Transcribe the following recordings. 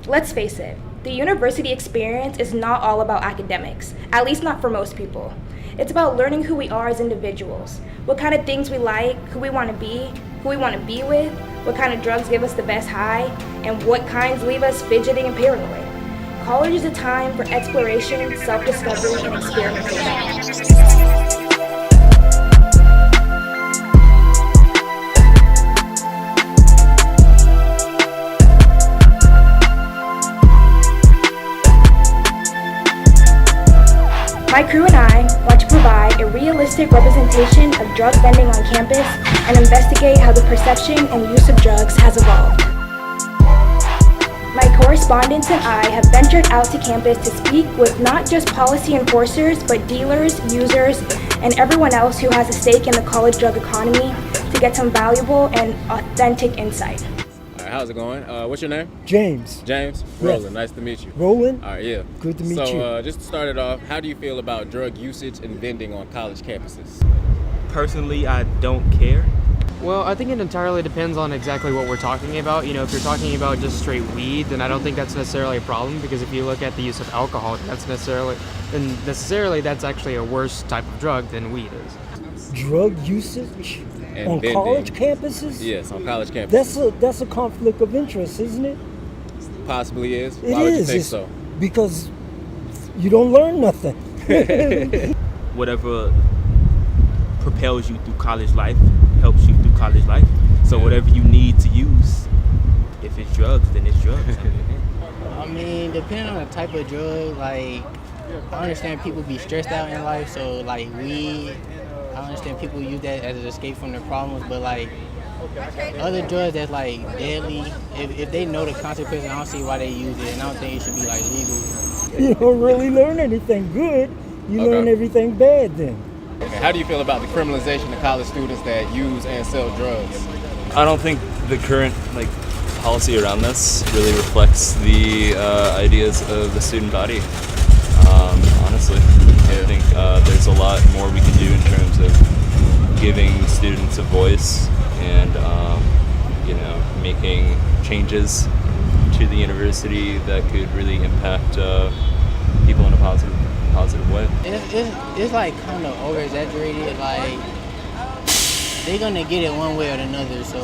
Let's face it, the university experience is not all about academics, at least not for most people. It's about learning who we are as individuals, what kind of things we like, who we want to be with, what kind of drugs give us the best high, and what kinds leave us fidgeting and paranoid. College is a time for exploration, self-discovery, and experimentation. My crew and I want to provide a realistic representation of drug vending on campus and investigate how the perception and use of drugs has evolved. My correspondents and I have ventured out to campus to speak with not just policy enforcers, but dealers, users, and everyone else who has a stake in the college drug economy to get some valuable and authentic insight. How's it going? What's your name? James. James? Yes. Rowland, nice to meet you. Rowland? All right, yeah. Good to meet you. So just to start it off, how do you feel about drug usage and vending on college campuses? Personally, I don't care. Well, I think it entirely depends on exactly what we're talking about. You know, if you're talking about just straight weed, then I don't think that's necessarily a problem, because if you look at the use of alcohol, that's necessarily that's actually a worse type of drug than weed is. Drug usage? And on vending. College campuses? Yes, on college campuses. That's a conflict of interest, isn't it? Possibly is. It Why would you is. think It's so? Because you don't learn nothing. Whatever propels you through college life helps you through college life. So whatever you need to use, if it's drugs, then it's drugs. I mean, depending on the type of drug, like, I understand people be stressed out in life, so like weed, I understand people use that as an escape from their problems, but like other drugs that's like deadly, if they know the consequences, I don't see why they use it, and I don't think it should be like legal. You don't really learn anything good. You learn everything bad then. Okay. How do you feel about the criminalization of college students that use and sell drugs? I don't think the current policy around this really reflects the ideas of the student body. Honestly, I think there's a lot more we can do in terms of giving students a voice and making changes to the university that could really impact people in a positive way. It's like kind of over exaggerated. Like they're gonna get it one way or another. So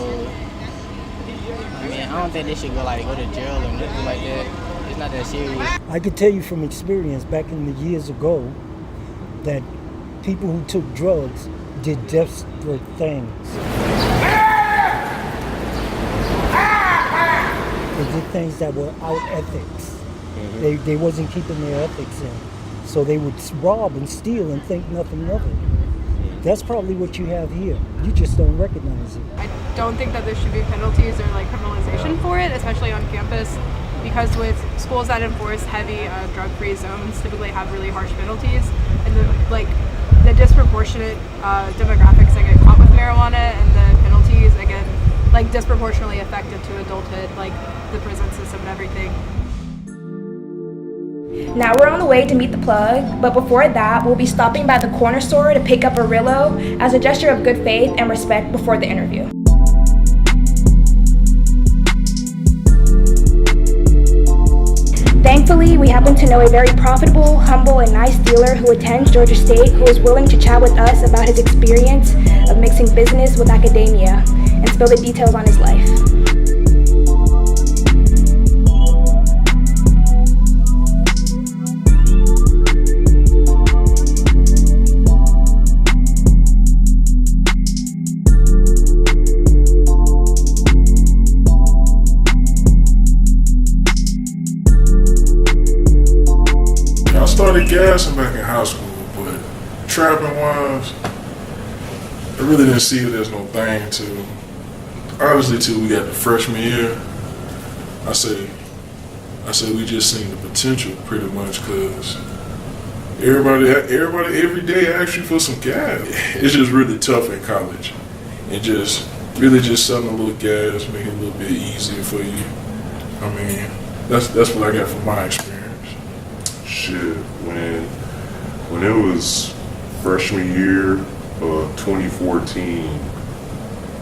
I mean, I don't think they should go to jail or nothing like that. It's not that serious. I could tell you from experience back in the years ago that people who took drugs did desperate things. They did things that were out ethics. Mm-hmm. They wasn't keeping their ethics in. So they would rob and steal and think nothing of it. That's probably what you have here. You just don't recognize it. I don't think that there should be penalties or criminalization for it, especially on campus, because with schools that enforce heavy drug-free zones typically have really harsh penalties, and the disproportionate demographics that get caught with marijuana and the penalties, again, disproportionately effective to adulthood, the prison system and everything. Now we're on the way to meet the plug, but before that, we'll be stopping by the corner store to pick up a Rillo as a gesture of good faith and respect before the interview. Thankfully, we happen to know a very profitable, humble, and nice dealer who attends Georgia State who is willing to chat with us about his experience of mixing business with academia and spill the details on his life. I started gassing back in high school, but trapping wise, I really didn't see it as no thing till honestly till we got the freshman year. I say we just seen the potential pretty much because everybody every day asks you for some gas. It's just really tough in college, and just really just selling a little gas, make it a little bit easier for you. I mean, that's what I got from my experience. Shit, when it was freshman year of 2014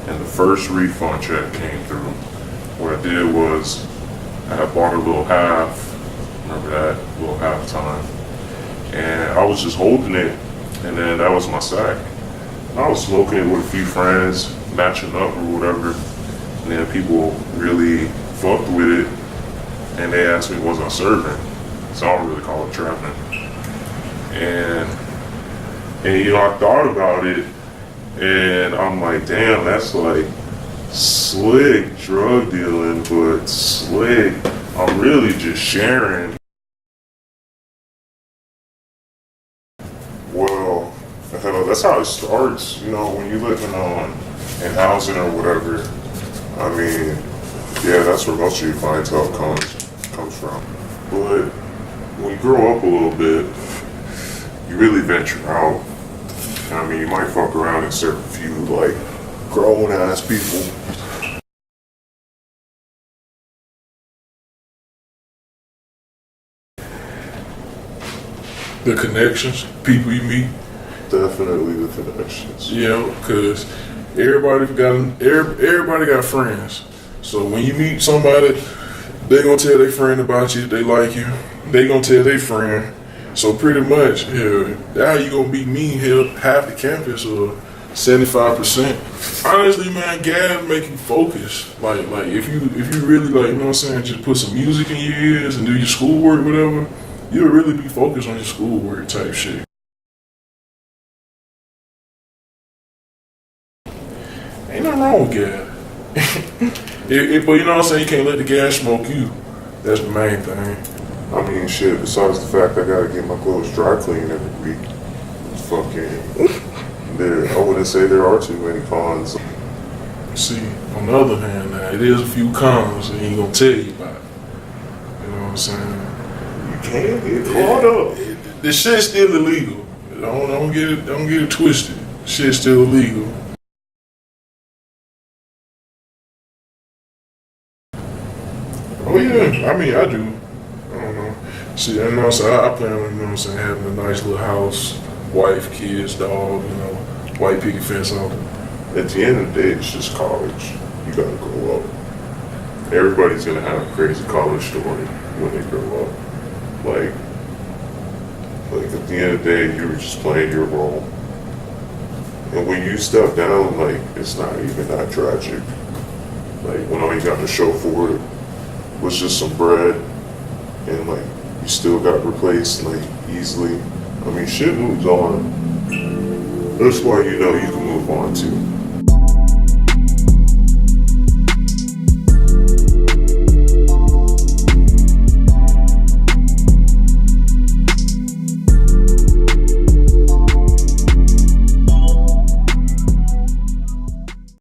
and the first refund check came through, what I did was I had bought a little half. Remember that little half time, and I was just holding it, and then that was my sack. I was smoking it with a few friends, matching up or whatever, and then people really fucked with it, and they asked me was I serving, so I don't really call it trapping. And you know, I thought about it, and I'm like, damn, that's like slick drug dealing, but slick. I'm really just sharing. Well, that's how it starts, you know, when you're living in housing or whatever. I mean, yeah, that's where most of your clientele comes from. But when you grow up a little bit, you really venture out. I mean, you might fuck around and serve a few, like, grown-ass people. The connections, people you meet. Definitely the connections. Yeah, because everybody got friends. So when you meet somebody, they gonna tell their friend about you. They like you. They gonna tell their friend. So pretty much, yeah, now you gonna be me here half the campus or 75%. Honestly, man, gas make you focus. Like if you really like, you know what I'm saying, just put some music in your ears and do your schoolwork, whatever. You'll really be focused on your schoolwork type shit. Ain't nothing wrong with gas. But you know what I'm saying, you can't let the gas smoke you. That's the main thing. I mean, shit, besides the fact I gotta get my clothes dry cleaned every week, I wouldn't say there are too many cons. See, on the other hand, now, it is a few cons that he ain't gonna tell you about it. You know what I'm saying? Can't get caught up. The shit's still illegal. Don't get it twisted. Shit's still illegal. Oh yeah, I mean I do. I don't know. See, you know what I'm saying? I plan on, you know what I'm saying, having a nice little house, wife, kids, dog, you know, white picket fence on it. At the end of the day, it's just college. You gotta grow up. Everybody's gonna have a crazy college story when they grow up. Like at the end of the day, you were just playing your role. And when you step down, like, it's not even that tragic. Like, when all you got to show for it was just some bread, and like, you still got replaced, like, easily. I mean, shit moves on. That's why you know you can move on too.